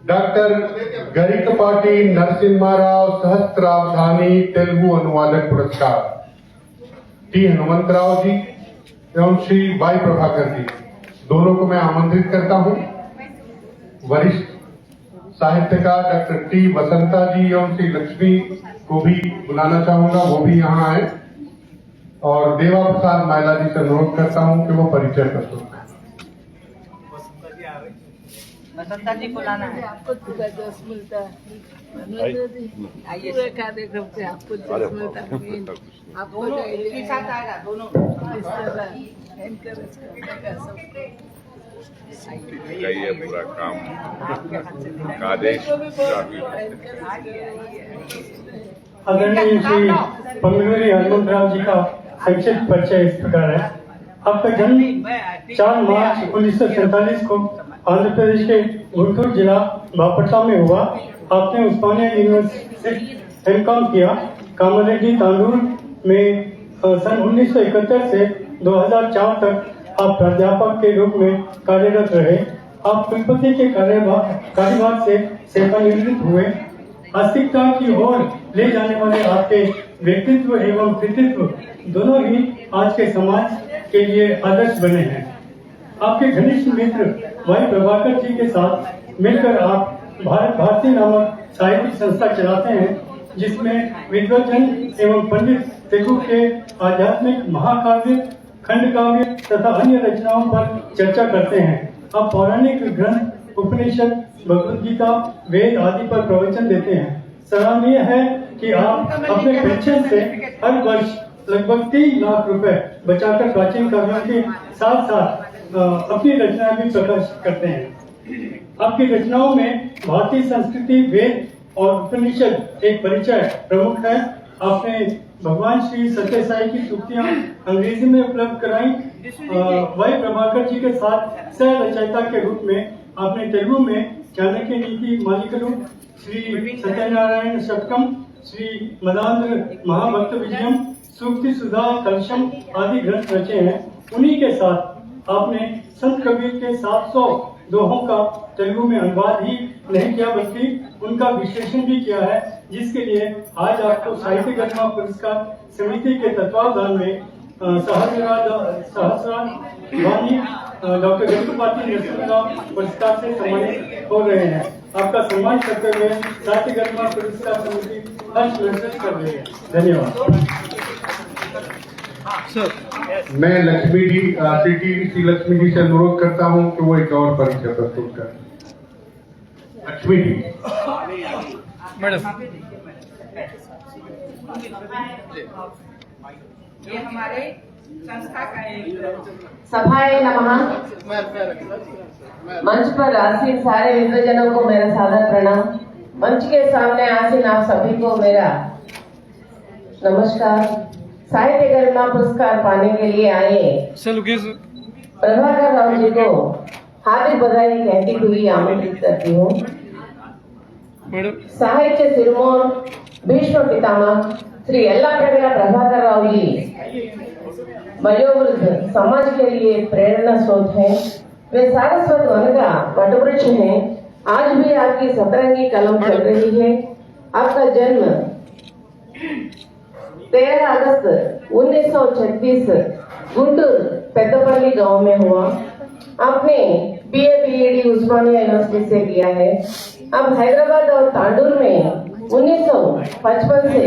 Doctor गरिकपाटी Narasimha Rao सहस्त्रावधानी Telugu अनुवादक पुरस्कार T Hanumantrao जी एवं श्री वाई प्रभाकर जी दोनों को मैं आमंत्रित करता हूं। वरिष्ठ साहित्यकार डॉक्टर टी वसंता जी एवं श्री लक्ष्मी को भी बुलाना चाहूंगा, वो भी यहाँ आए। और देवा प्रसाद मायला जी से अनुरोध करता हूं कि वो परिचय प्रस्तुत करें। वसंता जी को लाना है। आपको जस मिलता है, पूरे कार्यक्रम से आपको जस मिलता है। आपको एक ही साथ आएगा दोनों। एनकरेज करने का सब ये पूरा काम आदेश आदरणीय श्री पंगलूरी हनुमंतराव जी का संक्षिप्त परिचय इस प्रकार है। आपका जन्म 4 मार्च 1947 को आंध्र प्रदेश के गुंटूर जिला बापट्ला में हुआ। आपने उस्मानिया यूनिवर्सिटी एमकॉम किया। कामारेड्डी तांडूर में सन 1971 से 2004 तक आप प्राध्यापक के रूप में कार्यरत रहे। आप कुलपति के कार्यभार से सेवानिवृत्त हुए। आस्तिकता की ओर ले जाने वाले आपके व्यक्तित्व एवं कृतित्व दोनों ही आज के समाज के लिए आदर्श बने हैं। आपके घनिष्ठ मित्र वाई प्रभाकर जी के साथ मिलकर आप भारत भारती नामक साहित्यिक संस्था चलाते हैं, जिसमें विद्वजन एवं पंडित तेलुगु के आध्यात्मिक महाकाव्य, खंड काव्य तथा अन्य रचनाओं पर चर्चा करते हैं। आप पौराणिक ग्रंथ, उपनिषद, भगवद गीता, वेद आदि पर प्रवचन देते हैं। सराहनीय है कि आप अपने पेंशन से हर वर्ष लगभग 3 लाख रुपए बचाकर प्राचीन काव्यों के साथ साथ अपनी रचनाएं भी प्रकाशित करते हैं। आपकी रचनाओं में भारतीय संस्कृति, वेद और उपनिषद एक परिचय प्रमुख है। आपने भगवान श्री सत्य साई की सूक्तियां अंग्रेजी में उपलब्ध कराई। वाई प्रभाकर जी के साथ सह रचयिता के रूप में आपने तेलुगु में चाणक्य नीति मालिकलु, श्री सत्यनारायण शतकम, श्री मदांध्र महाभक्त विजयम, सूक्ति सुधा कलशम आदि ग्रंथ रचे हैं। उन्हीं के साथ आपने संत कबीर के 700 दोहों का तेलुगु में अनुवाद ही नहीं किया बल्कि उनका विश्लेषण भी किया है, जिसके लिए आज आपको साहित्य गरिमा पुरस्कार समिति के तत्वावधान में सहस्राधिकारी डॉक्टर गरिकपाटी नरसिम्हाराव पुरस्कार से सम्मानित हो रहे हैं। आपका सम्मान करते हुए साहित्य गरिमा पुरस्कार समिति हर्ष महसूस कर रही है। धन्यवाद। मैं लक्ष्मी जी श्री लक्ष्मी जी से अनुरोध करता हूं कि वो एक और परिचय प्रस्तुत करें। लक्ष्मी जी मैडम, ये हमारे संस्था का सभाए नमः। मंच पर आसीन सारे विद्वजनों को मेरा सादर प्रणाम। मंच के सामने आसीन आप सभी को मेरा नमस्कार। साहित्य गरिमा पुरस्कार पाने के लिए आए प्रभाकर राव जी को हार्दिक बधाई कहती हुई आमंत्रित करती हूँ। साहित्य सिरमौर भीष्म पितामह श्री यल्लाप्रगड़ प्रभाकर राव जी वयोवृद्ध समाज के लिए प्रेरणा स्रोत है। वे सारस्वत वन का वटवृक्ष हैं। आज भी आपकी सतरंगी कलम चल रही है। आपका जन्म 13 अगस्त 1936 गुंटूर पेद्दपल्ली गांव में हुआ। आपने BA BEd उस्मानिया यूनिवर्सिटी से किया है। अब हैदराबाद और तांडूर में 1955 से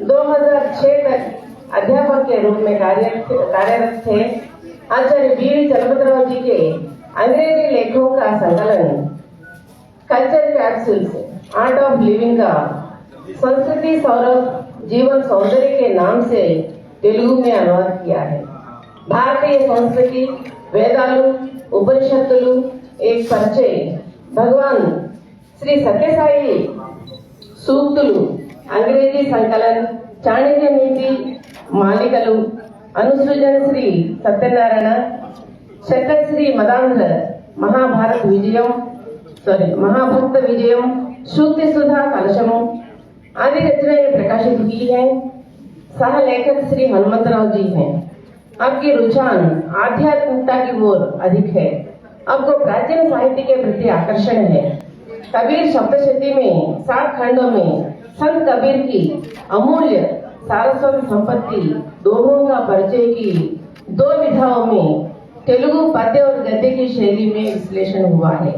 2006 तक अध्यापक के रूप में कार्यरत थे। आचार्य BD चलपतराव जी के अंग्रेजी लेखों का संकलन culture capsules, art of living का संस्कृति सौरभ जीवन सौंदर्य के नाम से तेलुगु में अनुवाद किया है। भारतीय संस्कृति, वेदालु, उपनिषत्తులు एक परिचय, भगवान श्री सत्यसाई सूक्तुలు, अंग्रेजी संकलन, चाणक्य नीति मालिकलु, अनुसृजन श्री सत्यनारायण, श्री मदांध्र महाभक्त विजयम, सूक्ति सुधा कलशम आदि रचनाएं प्रकाशित की है। सह लेखक श्री हनुमंतराव जी हैं। आपकी रुझान आध्यात्मिकता की ओर अधिक है। आपको प्राचीन साहित्य के प्रति आकर्षण है। कबीर सप्तशती में 60 खंडों में संत कबीर की अमूल्य सारस्वत संपत्ति दोहों का परिचय की 2 विधाओं में तेलुगु पद्य और गद्य की शैली में विश्लेषण हुआ है।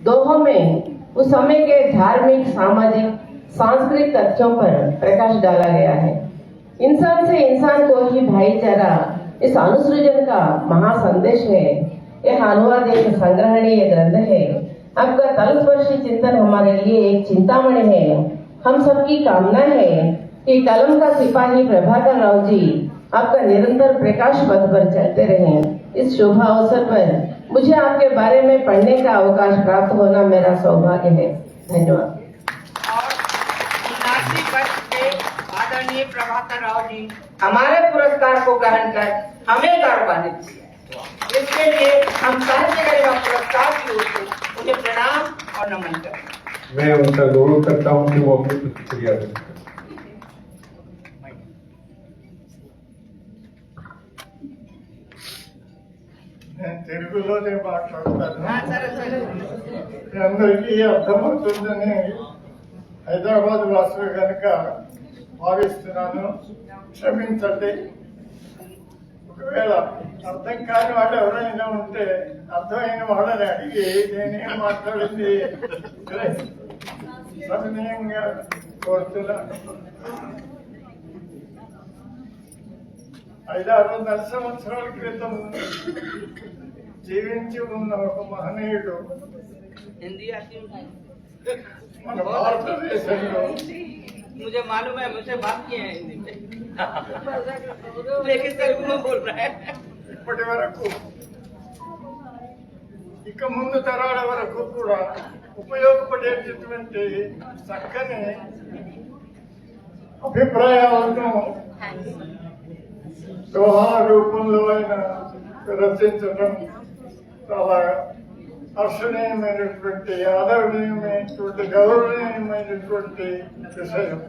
दोहों में उस समय के धार्मिक, सामाजिक, सांस्कृतिक तथ्यों पर प्रकाश डाला गया है। इंसान से इंसान को ही भाईचारा इस अनुसृजन का महासंदेश है। यह अनुवाद एक संग्रहणीय ग्रंथ है। आपका तलस्पर्शी चिंतन हमारे लिए एक चिंतामणि है। हम सबकी कामना है कि कलम का सिपाही प्रभाकर राव जी आपका निरंतर प्रकाश पथ पर चलते रहें। इस शुभ अवसर पर मुझे आपके बारे में पढ़ने का अवकाश प्राप्त होना मेरा सौभाग्य है। धन्यवाद। और 79 वर्ष के आदरणीय प्रभाकर राव जी हमारे पुरस्कार को ग्रहण कर हमें गौरवान्वित किया। इसके लिए हम साहित्य गरिमा पुरस्कार की ओर से उन्हें प्रणाम और नमन करते हैं। मैं उनका गौरव करता हूँ कि वो अपनी प्रतिक्रिया दें। నేను తెలుగులోనే మాట్లాడతాను. సరే సరే మీ అందరికీ అర్థమవుతుందని హైదరాబాద్ వాసులు కనుక భావిస్తున్నాను. క్షమించండి. ఒకవేళ అర్థం కాని వాళ్ళు ఎవరైనా ఉంటే అర్థమైన వాళ్ళని అడిగి నేనేం మాట్లాడింది సవినయంగా కోరుతున్నాను. 500-600 సంవత్సరాల క్రితం జీవించి ఉన్న ఒక మహనీయుడు हिंदी आती है మన భారతదేశంలో मुझे मालूम है, मुझसे बात किए हैं हिंदी में लेकिन तेलुगु में बोल रहा है। ఇప్పటి వరకు ఇక ముందు తరాల వరకు కూడా ఉపయోగపడేటటువంటి చక్కని అభిప్రాయాలను దోహా రూపంలో ఆయన రచించడం చాలా హర్షణీయమైనటువంటి, ఆదరణీయమైనటువంటి, గౌరవనీయమైనటువంటి విషయం.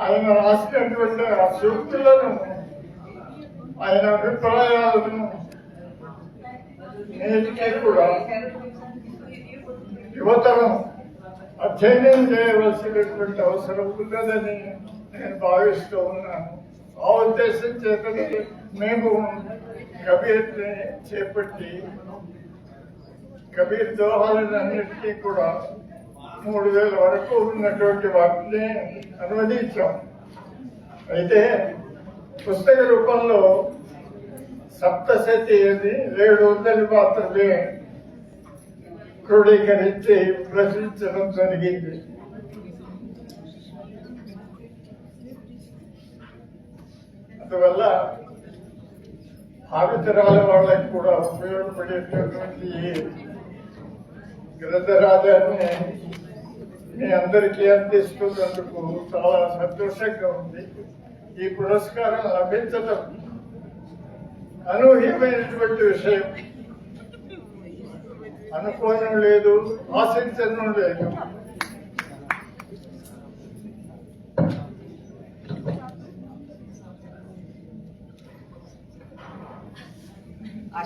ఆయన రాసినటువంటి ఆ సూక్తులను, ఆయన అభిప్రాయాలను నేటికి కూడా యువతరం అధ్యయనం చేయవలసినటువంటి అవసరం ఉన్నదని నేను భావిస్తూ ఉన్నాను. ఆ ఉద్దేశం చేతనే మేము కబీర్ని చేపట్టి కబీర్ దోహాలన్నింటినీ కూడా 3000 వరకు ఉన్నటువంటి వాటిని అనువదించాం. అయితే పుస్తక రూపంలో సప్తశతి అని 700 మాత్రమే క్రోడీకరించి ప్రచురించడం జరిగింది. అందువల్ల భావితరాల వాళ్ళకి కూడా ఉపయోగపడేటటువంటి గ్రంథరాజాన్ని మీ అందరికీ అందిస్తున్నందుకు చాలా సంతోషంగా ఉంది. ఈ పురస్కారం లభించడం అనూహ్యమైనటువంటి విషయం. అనుకోవడం లేదు, ఆశించడం లేదు.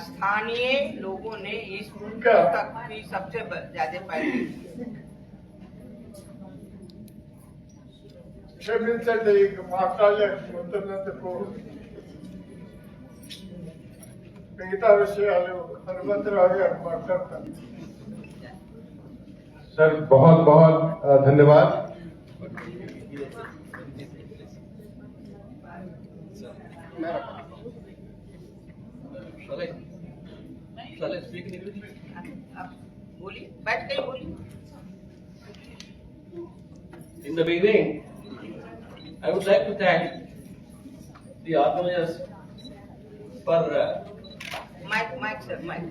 स्थानीय लोगों ने इस पुस्तक की सबसे ज्यादा पैरवी की। క్షమించండి, ఇక మాట్లాడలేకపోతున్నందుకు. మిగతా విషయాలు హనుమంతరావు గారు మాట్లాడతారు. सर बहुत बहुत धन्यवाद। बोलिए, बैठ के बोलिए। In the beginning, I would like to thank the organizers for mic sir, mic.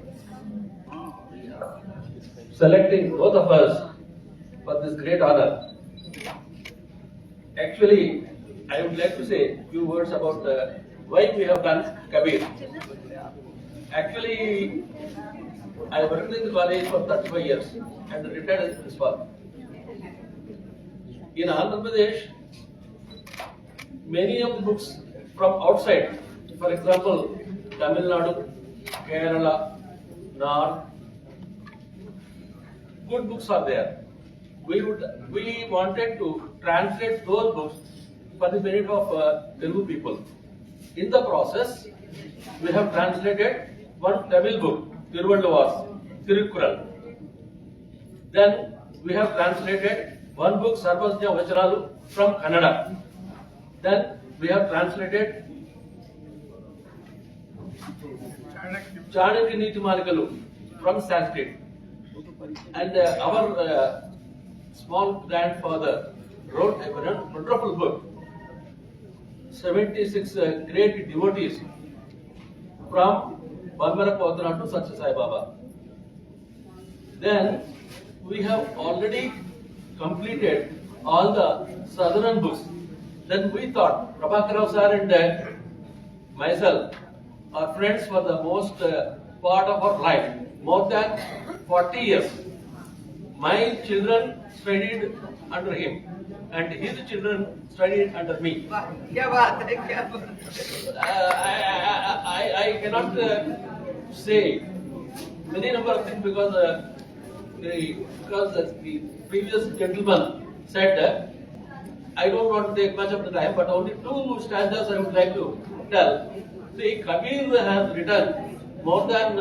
selecting both of us for this great honor. Actually, I would like to say a few words about why we have done Kabir. Actually, I worked in the college for 35 years and retired as principal. In Andhra Pradesh, many of the books from outside, for example, Tamil Nadu, Kerala, North, good books are there. We wanted to translate those books for the benefit of Telugu people. In the process, we have translated one Tamil book, Tiruvalluvars, Tirukkural. Then we have translated one book, Sarvajna Vachanalu, from Kannada. Then we have translated Chanakya Niti Malikalu from Sanskrit. And our small grandfather wrote a wonderful book, 76 great devotees from Bambara Podana to Satya Sai Baba. Then we have already completed all the southern books. Then we thought, Prabhakar Rao sir and myself are friends for the most part of our life, more than 40 years. My children studied under him and his children studied under me. क्या बात है, क्या बात है। I cannot say many number of things because the previous gentleman said I don't want to take much of the time, but only 2 stanzas I would like to tell. See, Kabir has written more than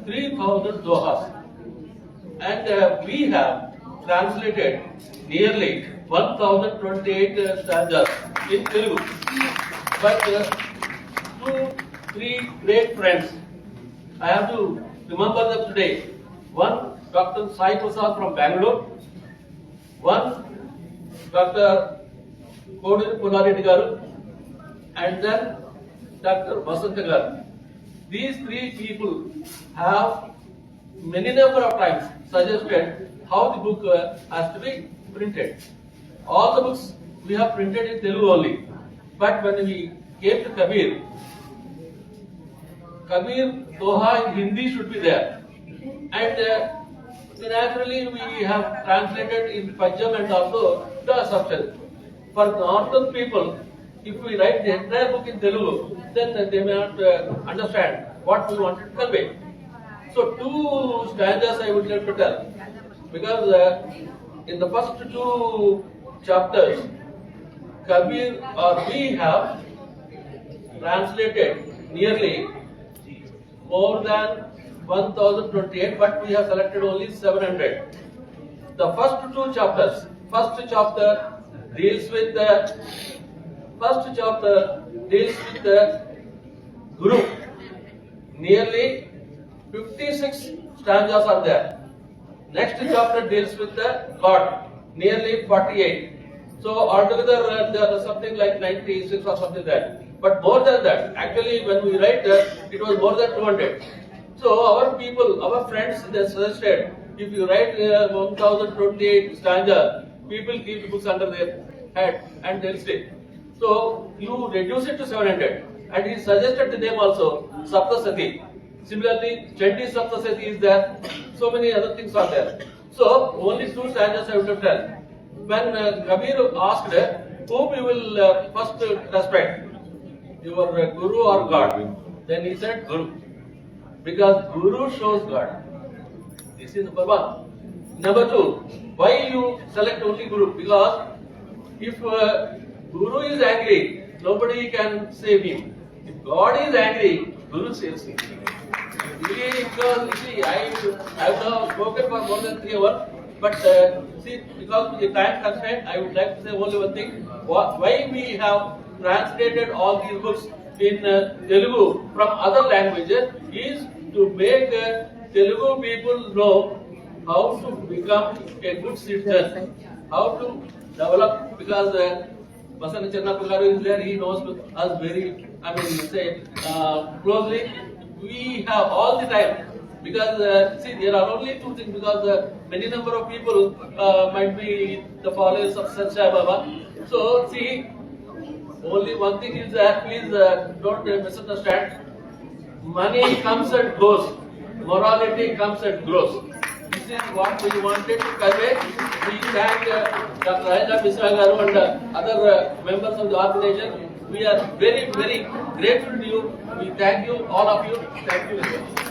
3,000 dohas, and we have translated nearly 1,028 stanzas in Telugu. But 2-3 great friends, I have to remember them today. One, Dr. Sai Prasad from Bangalore. One, Dr. Koduri Pullareddy Garu. And then Dr. Vasanta Garu. These 3 people have many number of times suggested how the book has to be printed. All the books we have printed in Telugu only. But when we came to Kabir Doha in Hindi should be there. And naturally we have translated in Pajam and also the substance. For northern people, if we write the entire book in Telugu, then they may not understand what we wanted to convey. So 2 stanzas I would like to tell. Because in the first 2 chapters, Kabir or we have translated nearly more than 1,028, but we have selected only 700. The first 2 chapters, first chapter deals with the Guru. Nearly 56 stanzas are there. Next chapter deals with the God, nearly 48. So altogether there is something like 96 or something like that. But more than that, actually when we write it was more than 200. So our people, our friends, they suggested if you write 1,028 stanza, people keep the books under their head and they'll stay. So you reduce it to 700. And he suggested the name also, Saptasati. Similarly, Chandi Saptasati is there. So many other things are there. So only 2 stanzas I will tell. When Kabir asked whom you will first respect, your Guru or God? Then he said Guru. Because Guru shows God. This is number 1. Number 2, why you select only Guru? Because if Guru is angry, nobody can save him. If God is angry, Guru saves him. Because you see, I have now spoken for more than 3 hours, but see, because of the time constraint, I would like to say only one thing. Why we have translated all these books in Telugu from other languages is to make Telugu people know how to become a good citizen, how to develop, because Basana Channapalgaru is there, he knows us very, closely. We have all the time, because see, there are only 2 things, because many number of people might be the followers of Satya Sai Baba. So see, only one thing is that please don't misunderstand. Money comes and goes, morality comes and grows. This is what we wanted to convey. We thank Dr. Rajendra Misra Garu and other members of the organization. We are very, very grateful to you. We thank you, all of you. Thank you.